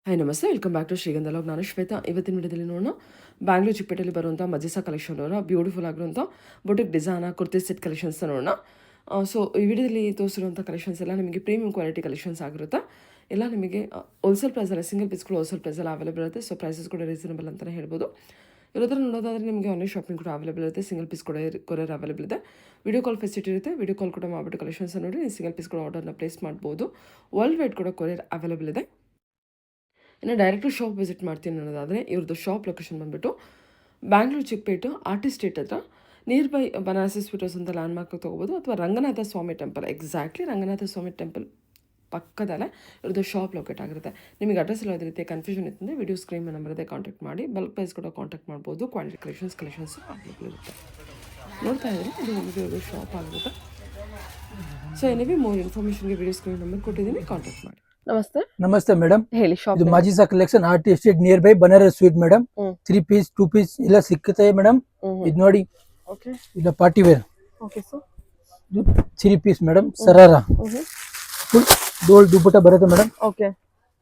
Hi ನಮಸ್ತೆ, welcome back to ಶ್ರೀಗಂಧ log. ನಾನು ಶ್ವೇತಾ. ಇವತ್ತಿನ ವಿಡಿಯೋದಲ್ಲಿ ನೋಡೋಣ ಬ್ಯಾಂಗ್ಳೂರು ಚಿಕ್ಕಪೇಟೆಯಲ್ಲಿ ಬರುವಂಥ ಮಜಿಸಾ ಕಲೆಕ್ಷನ್ ಅವರ ಬ್ಯೂಟಿಫುಲ್ ಆಗಿರುವಂಥ boutique design kurti set collections ನೋಡೋಣ. ಸೊ ಈ ವಿಡಿಯೋದಲ್ಲಿ ತೋರಿಸಿರುವಂಥ ಕಲೆಕ್ಷನ್ಸ್ ಎಲ್ಲ ನಿಮಗೆ ಪ್ರೀಮಿಯಂ ಕ್ವಾಲಿಟಿ ಕಲೆಕ್ಷನ್ಸ್ ಆಗಿರುತ್ತೆ. ಎಲ್ಲ ನಿಮಗೆ ಹೋಲ್ಸೇಲ್ ಪ್ರೈಸಲ್ಲಿ ಸಿಂಗಲ್ ಪೀಸ್ಗಳು ಹೋಲ್ಸೇಲ್ ಪ್ರೈಸಲ್ಲಿ ಅವೈಲೇಬಲ್ ಇರುತ್ತೆ. ಸೊ ಪ್ರೈಸಸ್ ಕೂಡ ರೀಸನಬಲ್ ಅಂತಲೇ ಹೇಳ್ಬೋದು. ಇರೋದ್ರ ನೋಡೋದಾದರೆ ನಿಮಗೆ ಆನ್ಲೈನ್ ಶಾಪಿಂಗ್ ಕೂಡ ಅವೈಲೇಬಲ್ ಇರುತ್ತೆ. ಸಿಂಗಲ್ ಪೀಸ್ ಕೂಡ ಕೊರಿಯರ್ ಅವೈಲೇಬಲ್ ಇದೆ. ವಿಡಿಯೋ ಕಾಲ್ ಫೆಸಿಲಿಟಿ ಇರುತ್ತೆ. ವಿಡಿಯೋ ಕಾಲ್ ಕೂಡ ಮಾಡಿಬಿಟ್ಟು ಕಲೆಕ್ಷನ್ಸ್ ನೋಡಿ ನೀವು ಸಿಂಗಲ್ ಪೀಸ್ ಕೂಡ ಆರ್ಡರ್ನ ಪ್ಲೇಸ್ ಮಾಡ್ಬೋದು. ವರ್ಲ್ಡ್ ವೈಡ್ ಕೂಡ ಕೊರಿಯರ್ ಅವೈಲೇಬಲ್ ಇದೆ. ಇನ್ನು ಡೈರೆಕ್ಟು ಶಾಪ್ ವಿಸಿಟ್ ಮಾಡ್ತೀನಿ ಅನ್ನೋದಾದರೆ ಇವ್ರದ್ದು ಶಾಪ್ ಲೊಕೇಶನ್ ಬಂದುಬಿಟ್ಟು ಬ್ಯಾಂಗ್ಳೂರು ಚಿಕ್ಕಪೇಟು ಆರ್ಟಿಸ್ಟ್ ಸ್ಟ್ರೀಟ್ ಹತ್ರ ನಿಯರ್ ಬೈ ಬನಾರಸಿ ಸ್ವೀಟರ್ಸ್ ಅಂತ ಲ್ಯಾಂಡ್ ಮಾರ್ಕ್ ತೊಗೋಬೋದು, ಅಥವಾ ರಂಗನಾಥ ಸ್ವಾಮಿ ಟೆಂಪಲ್, ಎಕ್ಸಾಕ್ಟ್ಲಿ ರಂಗನಾಥ ಸ್ವಾಮಿ ಟೆಂಪಲ್ ಪಕ್ಕದಲ್ಲೇ ಇವ್ರದ್ದು ಶಾಪ್ ಲೊಕೇಟ್ ಆಗಿರುತ್ತೆ. ನಿಮಗೆ ಅಡ್ರೆಸ್ ಎಲ್ಲ ಯಾವುದೇ ರೀತಿಯ ಕನ್ಫ್ಯೂಷನ್ ಇತ್ತಂದರೆ ವಿಡಿಯೋ ಸ್ಕ್ರೀನ್ ನಂಬರ್ ಇದೆ, ಕಾಂಟ್ಯಾಕ್ಟ್ ಮಾಡಿ. ಬಲ್ಕ್ ಪ್ರೈಸ್ ಕೂಡ ಕಾಂಟ್ಯಾಕ್ಟ್ ಮಾಡ್ಬೋದು. ಕ್ವಾಲಿಟಿ ಕಲೆಕ್ಷನ್ಸ್ ಅವೈಲೇಬಲ್ ಇರುತ್ತೆ. ನೋಡ್ತಾ ಇದ್ದೀನಿ, ಇದು ಒಂದು ಶಾಪ್ ಆಗಿರುತ್ತೆ. ಸೊ ಎನಿವೆ ಮೋರ್ ಇನ್ಫಾರ್ಮೇಷನ್ಗೆ ವಿಡಿಯೋ ಸ್ಕ್ರೀನ್ ನಂಬರ್ ಕೊಟ್ಟಿದ್ದೀನಿ, ಕಾಂಟ್ಯಾಕ್ಟ್ ಮಾಡಿ. ನಮಸ್ತೆ ಮೇಡಮ್. ಹೇಳಿ. ಶಾಪ್ ಇದು Majisa collection artist street near by Banaras sweet madam. 3 piece 2 piece ಎಲ್ಲ ಸಿಕ್ಕುತ್ತೆ ಮೇಡಮ್. ಇದು ನೋಡಿ, ಇಲ್ಲ ಪಾರ್ಟಿ ವೇರ್. ಇದು 3 ಪೀಸ್ ಮೇಡಮ್. ಸರಾರ ಫುಲ್ ಡೋಲ್ ದುಪ್ಪಟ್ಟ ಬರುತ್ತೆ ಮೇಡಮ್.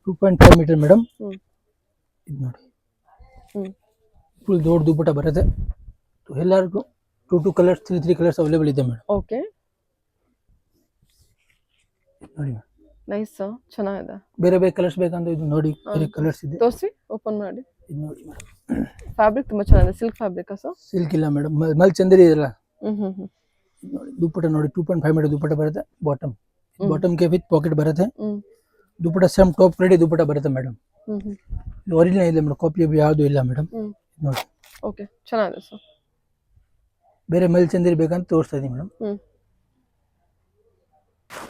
2.5 metre madam. ಇದು ನೋಡಿ, ಫುಲ್ ದೊಡ್ಡ ದುಪ್ಪಟ್ಟ ಬರುತ್ತೆ. ಎಲ್ಲರಿಗೂ 2 ಕಲರ್ಸ್ 3 ಕಲರ್ಸ್ ಅವೈಲೇಬಲ್ ಇದೆ ಮೇಡಮ್. ನೋಡಿ ಮೇಡಮ್, ನೈಸ್, ಚೆನ್ನಾಗಿದೆ. ಬೇರೆ ಬೇರೆ ಕಲರ್ಸ್ ಬೇಕಂದ್ರೆ ಇದು ನೋಡಿ, ಬೇರೆ ಕಲರ್ಸ್ ಇದೆ. ತೋರಿಸಿ, ಓಪನ್ ಮಾಡಿ. ಇದು ನೋಡಿ ಮೇಡಮ್, ಫ್ಯಾಬ್ರಿಕ್ ತುಂಬಾ ಚೆನ್ನಾಗಿದೆ. Silk fabric sir? ಸಿಲ್ಕ್ ಇಲ್ಲ ಮೇಡಮ್, ಮಲ್ ಚಂದರಿ ಇದೆಲ್ಲ. ನೋಡಿ ದುಪ್ಪಟ್ಟ ನೋಡಿ, 2.5 ಮೀಟರ್ ದುಪ್ಪಟ್ಟ ಬರುತ್ತೆ. ಬಾಟಮ್ ಗೆ ವಿತ್ ಪಾಕೆಟ್ ಬರುತ್ತೆ. ದುಪ್ಪಟ್ಟ ಸೇಮ್ ಟಾಪ್ ಕ್ವಾಲಿಟಿ ದುಪ್ಪಟ್ಟ ಬರುತ್ತೆ ಮೇಡಮ್. ಒರಿಜಿನಲ್ ಇದೆ ಮೇಡಮ್, ಕಾಪಿ ಯಾವುದು ಇಲ್ಲ ಮೇಡಮ್. ನೋಡಿ, ಓಕೆ, ಚೆನ್ನಾಗಿದೆ ಸರ್. ಬೇರೆ ಮಲ್ ಚಂದರಿ ಬೇಕಂತ ತೋರಿಸ್ತಾ ಇದೀನಿ ಮೇಡಮ್.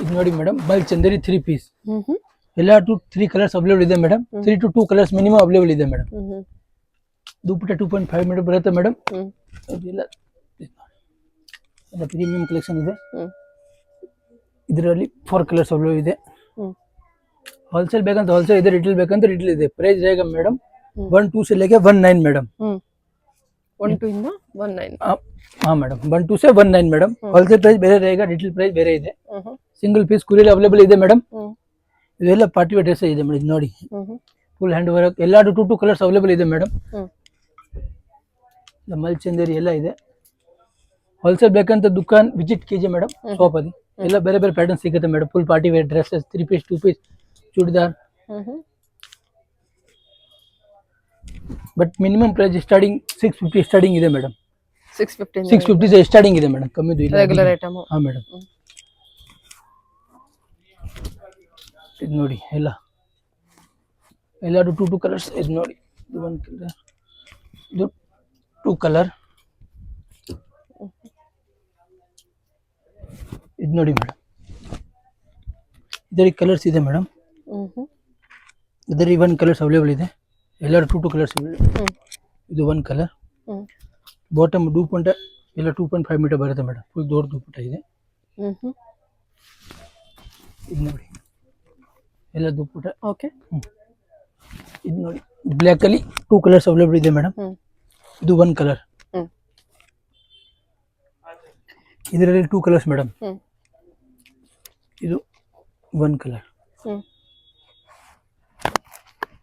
ಇದು ನೋಡಿ ಮೇಡಮ್, ಮಲ್ ಚಂದರಿ 3 ಪೀಸ್ ಎಲ್ಲ 3 ಕಲರ್ಸ್ ಅವೈಲೇಬಲ್ ಇದೆ madam. 3 to 2 colours minimum available ಇದೆ ಮೇಡಮ್. ದುಪ್ಪಟ್ಟ 2.5 ಮೀಟರ್ ಬರುತ್ತೆ ಮೇಡಮ್. ಇದೆಲ್ಲ ಪ್ರೀಮಿಯಂ ಕಲೆಕ್ಷನ್ ಇದೆ. ಇದರಲ್ಲಿ 4 ಕಲರ್ಸ್ ಅವೈಲೇಬಲ್ ಇದೆ. ಹೋಲ್ಸೇಲ್ ಬೇಕಂತ ಹೋಲ್ಸೇಲ್ ಇದೆ, ರಿಟೇಲ್ ಬೇಕಂತ ರಿಟೇಲ್ ಇದೆ. ಪ್ರೈಸ್ रहेगा ಮೇಡಮ್ 1-2 से लेके 19 ಮೇಡಮ್. 1-2 ಇಂದ 19. हाँ मैडम, 1-2 से 19 ಮೇಡಮ್. ಹೋಲ್ಸೇಲ್ ಪ್ರೈಸ್ ಬೇರೆ रहेगा, ರಿಟೇಲ್ ಪ್ರೈಸ್ ಬೇರೆ ಇದೆ. ಸಿಂಗಲ್ ಪೀಸ್ ಕುರಿಯರ್ ಅವೈಲೇಬಲ್ ಇದೆ ಮೇಡಮ್. ಇದೆಲ್ಲ ಪಾರ್ಟಿ ವೇರ್ ಡ್ರೆಸ್ ಇದೆ ಮೇಡಮ್. ನೋಡಿ, ಫುಲ್ ಹ್ಯಾಂಡ್ ವರ್ಕ್ ಎಲ್ಲ 2 ಕಲರ್ಸ್ ಅವೈಲೇಬಲ್ ಇದೆ ಮೇಡಮ್. ಮಲ್ ಚಂದೇರಿ ಎಲ್ಲ ಇದೆ. ಹೋಲ್ಸೇಲ್ ಬೇಕಂತ ದುಕಾನ್ ವಿಸಿಟ್ कीजिए ಮೇಡಮ್. ಶಾಪ್ ಅಲ್ಲಿ ಎಲ್ಲ ಬೇರೆ ಬೇರೆ ಪ್ಯಾಟರ್ನ್ ಸಿಗುತ್ತೆ madam. Full party wear dresses, 3 piece 2 piece churidar. But minimum price starting 650 starting ಇದೆ ಮೇಡಮ್. 650 से ಸ್ಟಾರ್ಟಿಂಗ್ ಇದೆ ಮೇಡಮ್, ಕಮ್ಮಿ ಇಲ್ಲ. Regular item. ಹಾಂ ಮೇಡಮ್. ಇದು ನೋಡಿ, ಎಲ್ಲ 2 ಕಲರ್ಸ್. ಇದು ನೋಡಿ, ಇದು 1 ಕಲರ್, ಇದು 2 ಕಲರ್. ಇದು ನೋಡಿ ಮೇಡಮ್, ಇದರಲ್ಲಿ ಕಲರ್ಸ್ ಇದೆ ಮೇಡಮ್. ಇದರಲ್ಲಿ 1 ಕಲರ್ಸ್ ಅವೈಲೇಬಲ್ ಇದೆ. ಎಲ್ಲ 2 ಕಲರ್ಸ್. ಇದು 1 ಕಲರ್. ಬಾಟಮ್ ದುಪ್ಪಟ್ಟ ಎಲ್ಲ 2.5 ಮೀಟರ್ ಬರುತ್ತೆ ಮೇಡಮ್. ಫುಲ್ ದೊಡ್ಡ ದುಪ್ಪಟ್ಟ ಇದೆ. ಇದು ನೋಡಿ, ಎಲ್ಲ ದುಪ್ಪಟ್ಟ. ಇದು ನೋಡಿ, ಬ್ಲ್ಯಾಕ್ ಅಲ್ಲಿ 2 ಕಲರ್ಸ್ ಅವೈಲೇಬಲ್ ಇದೆ ಮೇಡಮ್. ಇದು 1 ಕಲರ್. ಇದರಲ್ಲಿ 2 ಕಲರ್ಸ್ ಮೇಡಮ್. ಇದು 1 ಕಲರ್.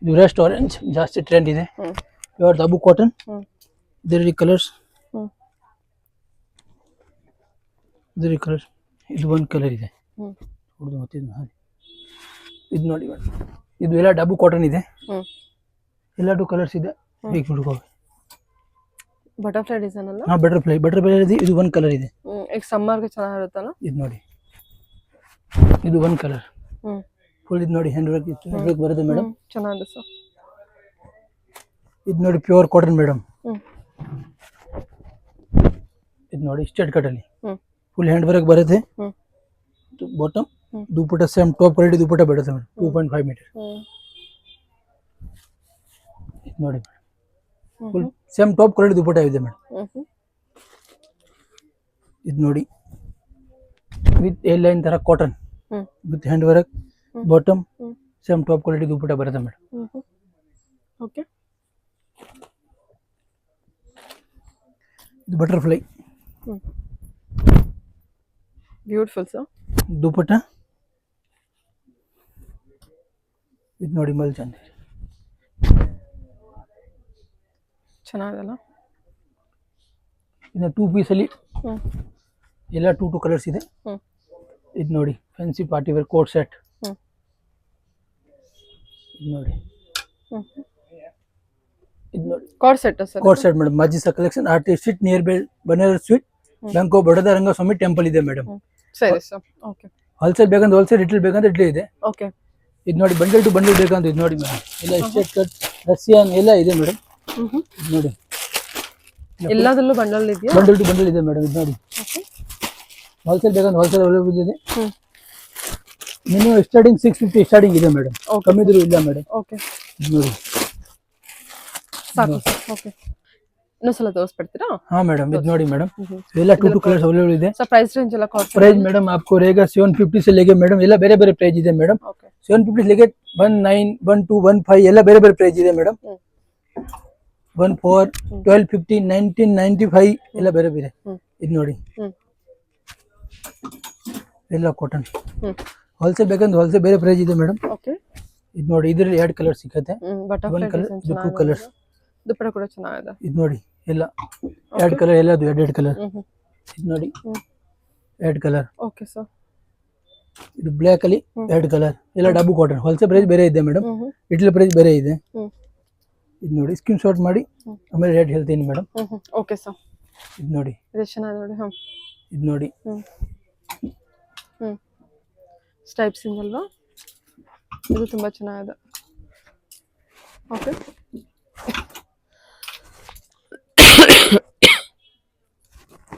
ಇದು ರಸ್ಟ್ ಆರೆಂಜ್ ಜಾಸ್ತಿ ಟ್ರೆಂಡ್ ಇದೆ. Pure dabu cotton. ಇದರಲ್ಲಿ ಕಲರ್ಸ್. ಇದರಲ್ಲಿ ಕಲರ್ಸ್. ಇದು 1 ಕಲರ್ ಇದೆ. ಇದು ನೋಡಿ ಮೇಡಮ್, ಇದು ಎಲ್ಲ ಡಬ್ಬು ಕಾಟನ್ ಇದೆ. ಎಲ್ಲ 2 ಕಲರ್ಸ್ ಇದೆ. ಬಟರ್ಫ್ಲೈ ಡಿಸೈನ್ ಅಲ್ಲ? ಹಾಂ, ಬಟರ್ಫ್ಲೈ ಇದೆ. ಇದು 1 ಕಲರ್ ಇದೆ. ಈಗ ಸಮ್ಮರ್ಗೆ ಚೆನ್ನಾಗಿರುತ್ತಲ್ಲ. ಇದು ನೋಡಿ, ಇದು 1 ಕಲರ್. ಫುಲ್ ಇದು ನೋಡಿ, ಹ್ಯಾಂಡ್ ವರ್ಕ್ ಬರುತ್ತೆ ಮೇಡಮ್. ಚೆನ್ನಾಗಿದೆ ಸರ್. ಇದು ನೋಡಿ, ಪ್ಯೂರ್ ಕಾಟನ್ ಮೇಡಮ್. ಇದು ನೋಡಿ, ಸ್ಟ್ರೇಟ್ ಕಟ್ ಅಲ್ಲಿ ಫುಲ್ ಹ್ಯಾಂಡ್ ವರ್ಕ್ ಬರುತ್ತೆ. Bottom dupatta same top quality dupatta ಬರುತ್ತೆ ಮೇಡಮ್. 2.5 ಮೀಟರ್. ಇದು ನೋಡಿ madam, full same top quality dupatta ಇದೆ ಮೇಡಮ್. ಇದು ನೋಡಿ, ವಿತ್ ಎ ಲೈನ್ ತರ cotton with hand work. Bottom same top quality dupatta ಬರುತ್ತೆ ಮೇಡಮ್. ಓಕೆ, ಇದು ಬಟರ್ಫ್ಲೈ. Beautiful sir. ದುಪ್ಪಟ್ಟ ಇದು ನೋಡಿ, ಮಲ್ ಚಂದ. ಚೆನ್ನಾಗಿದೆಲ್ಲ. ಇನ್ನು 2 ಪೀಸ್ ಅಲ್ಲಿ ಹ್ಞೂ ಎಲ್ಲ 2 ಕಲರ್ಸ್ ಇದೆ. ಹ್ಞೂ ಇದು ನೋಡಿ fancy party wear coat set. ಹ್ಞೂ ಇದು ನೋಡಿ ಹ್ಞೂ ಇದು ನೋಡಿ cord set sir. Coat set madam. Majisa collection artist street near by Banaras sweet bank of Baroda Rangaswamy temple ಇದೆ ಮೇಡಮ್. ಸರಿ ಸರ್. ಓಕೆ ಹೋಲ್ಸೇಲ್ ಬೇಕಂದ್ರೆ ಹೋಲ್ಸೇಲ್, ರಿಟೇಲ್ ಬೇಕಂದ್ರೆ ರಿಟೇಲ್ ಇದೆ. ಓಕೆ ಇದು ನೋಡಿ ಬಂಡಲ್ ಟು ಬಂಡಲ್ ಬೇಕಂತ ಇದು ನೋಡಿ ಮೇಡಮ್. ಎಲ್ಲ ಸ್ಟೇಟ್ ಕಟ್ ರಸಿಯಾನ್ ಎಲ್ಲ ಇದೆ ಮೇಡಮ್. ಹ್ಞೂ ಇದು ನೋಡಿ ಎಲ್ಲದರಲ್ಲೂ ಬಂಡಲ್ ಇದೆಯಾ? ಬಂಡಲ್ ಟು ಬಂಡಲ್ ಇದೆ ಮೇಡಮ್. ಇದು ನೋಡಿ ಓಕೆ ಹೋಲ್ಸೇಲ್ ಬೇಕಂದ್ರೆ ಹೋಲ್ಸೇಲ್ ಅವೈಲೇಬಲ್ ಇದೆ. ಹ್ಞೂ ಮಿನಿಮಮ್ ಸ್ಟಾರ್ಟಿಂಗ್ 650 ಸ್ಟಾರ್ಟಿಂಗ್ ಇದೆ ಮೇಡಮ್. Okay. ಕಮ್ಮಿದ್ರು ಇಲ್ಲ ಮೇಡಮ್. ಓಕೆ ಇದು ನೋಡಿ ಸಾಕು ಸರ್. ಓಕೆ ಇನ್ನೊಂದ್ಸಲ ತೋರಿಸ್ಬಿಡ್ತೀರಾ? ಹಾ ಮೇಡಮ್. ಇದು ನೋಡಿ ಮೇಡಮ್ ಎಲ್ಲ 2 ಕಲರ್ಸ್ ಅವೈಲೇಬಲ್ ಇದೆ. ಸರ್ ಪ್ರೈಸ್ ರೇಂಜ್ ಎಲ್ಲ ಕಾಸ್ಟ್ प्राइस मैडम आपको रहेगा 750 से लेके मैडम ಎಲ್ಲ ಬೇರೆ ಬೇರೆ ಪ್ರೈಸ್ ಇದೆ ಮೇಡಮ್. ಓಕೆ 750 लेके 19 12 15 ಎಲ್ಲ ಬೇರೆ ಬೇರೆ ಪ್ರೈಸ್ ಇದೆ ಮೇಡಮ್. 14 1250 1995 ಎಲ್ಲ ಬೇರೆ ಬೇರೆ. ಇದು ನೋಡಿ ಎಲ್ಲ ಕಾಟನ್. ಹೋಲ್ಸೇಲ್ ಬೇಕಂದ್ರೆ ಹೋಲ್ಸೇಲ್ ಬೇರೆ ಪ್ರೈಸ್ ಇದೆ ಮೇಡಮ್. ಓಕೆ ಇದು ನೋಡಿ ಇದರಲ್ಲಿ 2 ಕಲರ್ ಸಿಗುತ್ತೆ. ಬಟರ್ಫ್ಲೈ ಕಲರ್ ಡಿಸೈನ್ ಇದು 2 ಚೆನ್ನಾಗಿದೆ. ಕಲರ್ಸ್. ದುಪ್ಪಟ್ಟ ಕೂಡ ಚೆನ್ನಾಗಿದೆ. ಇದು ನೋಡಿ ಎಲ್ಲ 2 ಕಲರ್ ಎಲ್ಲ 2 ಕಲರ್. ಇದು ನೋಡಿ 2 ಕಲರ್. Okay sir. ಇದು ಬ್ಲ್ಯಾಕ್ ಅಲ್ಲಿ 2 ಕಲರ್ ಎಲ್ಲ ಡಬ್ಬು ಕಾಟನ್. ಹೋಲ್ಸೇಲ್ ಪ್ರೈಸ್ ಬೇರೆ ಇದೆ ಮೇಡಮ್, ರಿಟೇಲ್ ಪ್ರೈಸ್ ಬೇರೆ ಇದೆ. ಇದು ನೋಡಿ ಸ್ಕ್ರೀನ್ ಶಾಟ್ ಮಾಡಿ ಆಮೇಲೆ ರೇಟ್ ಹೇಳ್ತೀನಿ ಮೇಡಮ್. Okay sir. ಇದು ನೋಡಿ ಇದು ಚೆನ್ನಾಗಿದೆ ನೋಡಿ. ಹಾಂ ಇದು ನೋಡಿ ಸ್ಟೈಪ್ಸ್ ಇಂದಲ್ವಾ? ಇದು ತುಂಬ ಚೆನ್ನಾಗಿದೆ. ಓಕೆ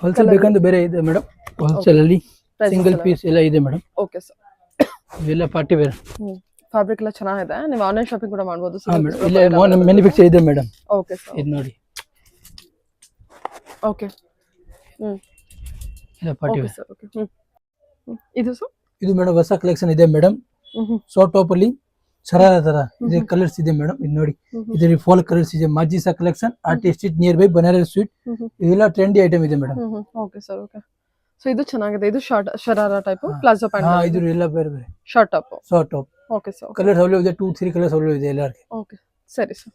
ಹೋಲ್ಸೇಲ್ ಬೇಕಂದ್ರೆ ಬೇರೆ ಇದೆ ಮೇಡಮ್. ಹೋಲ್ಸೇಲ್ ಅಲ್ಲಿ ಸಿಂಗಲ್ ಪೀಸ್ ಎಲ್ಲ ಇದೆ ಮೇಡಮ್. Okay sir. ಇವೆಲ್ಲ ಪಾರ್ಟಿ ವೇರ್. ಫ್ಯಾಬ್ರಿಕ್ ಎಲ್ಲ ಚೆನ್ನಾಗಿದೆ. ನೀವು ಆನ್ಲೈನ್ ಶಾಪಿಂಗ್ ಕೂಡ ಮಾಡ್ಬೋದು ಹಾ ಮೇಡಮ್. ಇಲ್ಲ ಮ್ಯಾನುಫ್ಯಾಕ್ಚರ್ ಇದೆ ಮೇಡಮ್. Okay sir. ಇದು ನೋಡಿ ಓಕೆ ಎಲ್ಲ party okay where. Sir. Okay ಇದು ಸರ್? ಇದು ಮೇಡಮ್ ಹೊಸ ಕಲೆಕ್ಷನ್ ಇದೆ ಮೇಡಮ್. ಶಾರ್ಟ್ ಟಾಪ್ ಅಲ್ಲಿ ಶರಾರ ತರ ಇದೆ ಕಲರ್ಸ್ ಇದೆ ಮೇಡಮ್. ಇದು ನೋಡಿ ಇದರಲ್ಲಿ ಫಾಲ್ ಕಲರ್ಸ್ ಇದೆ. Majisa collection artist street near by Banaras sweet. ಇದೆಲ್ಲ ಟ್ರೆಂಡಿ ಐಟಮ್ ಇದೆ madam. Okay sir. Okay so ಇದು ಚೆನ್ನಾಗಿದೆ. ಇದು ಶಾರ್ಟ್ ಶರಾರಾ ಟೈಪ್ ಪ್ಲಾಜೋ ಹಾ ಪ್ಯಾಂಟ್. ಇದು ಎಲ್ಲ ಬೇರೆ ಬೇರೆ short top. Short top okay sir. Colours available ಇದೆ. 2 3 ಕಲರ್ಸ್ ಅವೈಲೇಬಲ್ ಇದೆ ಎಲ್ಲರಿಗೆ. ಓಕೆ ಸರಿ ಸರ್.